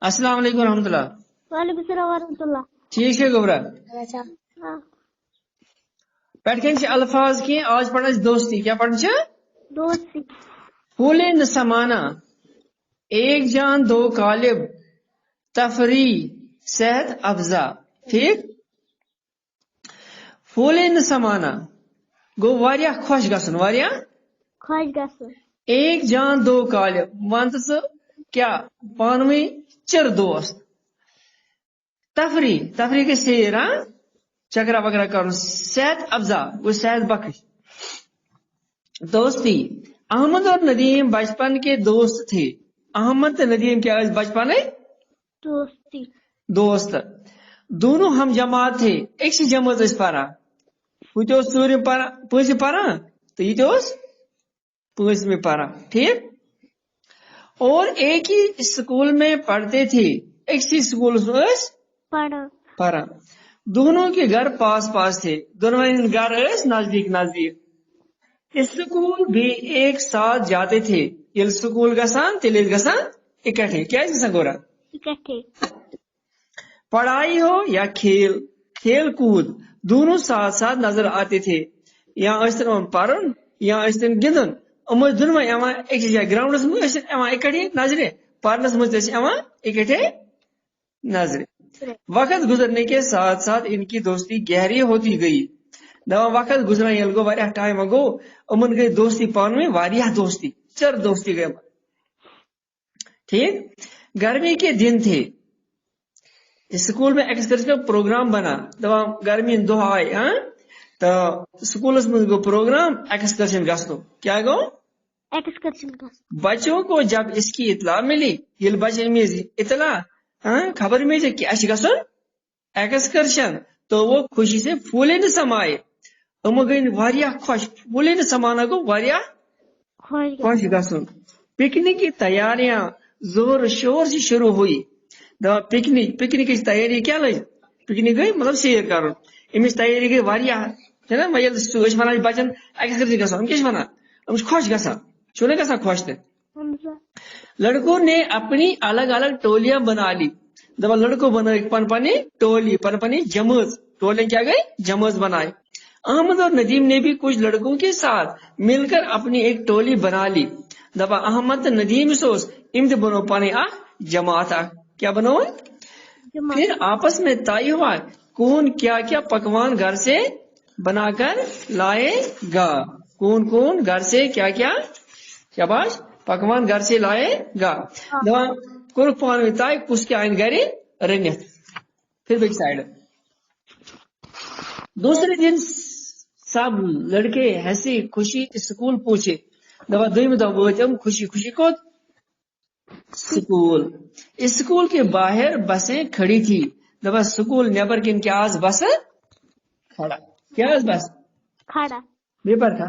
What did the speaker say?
अस्सलाम वालेकुम रहमतुल्लाह। वालेकुम सलाम वरहमतुल्लाह। ठीक है गोबरा हाँ पैटकन अल्फाज की आज पढ़ना दोस्ती क्या पढ़ना दोस्ती। फूले न समाना एक जान दो कालिब तफरी सेहत अफजा। ठीक फूले न समाना गो वारिया खुश गसन वारिया खुश गसन एक जान दो कालिब वन तो क्या पानवी चिर दोस्त तफरी तफरी के शेर हाँ चकरा वगैरह कर सेहत अफजा वो सेहत बख्श। दोस्ती अहमद और नदीम बचपन के दोस्त थे। अहमद नदीम क्या बचपन है दोस्ती दोस्त दोनों हम जमात थे एक सी जमात पारा वो सूर्य पास पारा तो ये पांच में पारा। ठीक और एक ही स्कूल में पढ़ते थे एक सी स्कूल पढ़ा दोनों के घर पास पास थे दोनों घर नजदीक नजदीक स्कूल भी एक साथ जाते थे ये स्कूल गसान तिल गसान इकट्ठे क्या गसान गोरा इकट्ठे पढ़ाई हो या खेल खेल कूद दोनों साथ साथ नजर आते थे। यहाँ पढ़न या गिंदन अमो दोनों एक ग्राउंडस में इकट्ठे नजरे पढ़नस में इकट्ठे नजरे। वक्त गुजरने के साथ साथ इनकी दोस्ती गहरी होती गई। दवा वक्त गुजरा ये गो वारिया टाइम गो अमन गई दोस्ती पान में वारिया दोस्ती चर दोस्ती गए। ठीक गर्मी के दिन थे स्कूल में एक्सकर्शन प्रोग्राम बना दवा गर्मी दो आए हाँ तो स्कूल में गो प्रोग्राम एक्सकर्शन गो क्या गो एक्सकर्शन बच्चों को जब इसकी इतला मिली ये बच्चे में इतला हाँ खबर में क्या गसन एक्सकर्शन तो वो खुशी से फूले न समाये अम गई वारिया खुश फूले न समाना को वारिया खुश गसन। पिकनिक की तैयारियां जोर शोर से शुरू हुई। पिकनिक की तैयारी क्या लगी पिकनिक गई मतलब शेयर करो अमिस तैयारी गई वारिया है ना वन बचन एक्सकर्शन गसन क्या वन अमिस खुश गसन चुने गसन खुश थे। लड़कों ने अपनी अलग अलग टोलियां बना ली दबा लड़कों बना पनपनी टोली पनपनी जमज टोले क्या गई जमज बनाए। अहमद और नदीम ने भी कुछ लड़कों के साथ मिलकर अपनी एक टोली बना ली दबा अहमद नदीम सोच इम्त बनो पानी जमात क्या बनो। फिर आपस में तय हुआ कौन क्या क्या पकवान घर से बनाकर लाएगा कौन कौन घर से क्या क्या शाबाश पकवान घर से लाएगा दवा कुर पान में तय कुछ क्या इन गरी रनित। फिर बिग साइड दूसरे दिन सब लड़के हंसी खुशी स्कूल पूछे दवा दुई में दम खुशी खुशी को स्कूल के बाहर बसें खड़ी थी दबा स्कूल नेबर किन क्या आज बस खड़ा क्या आज बस खड़ा पेपर था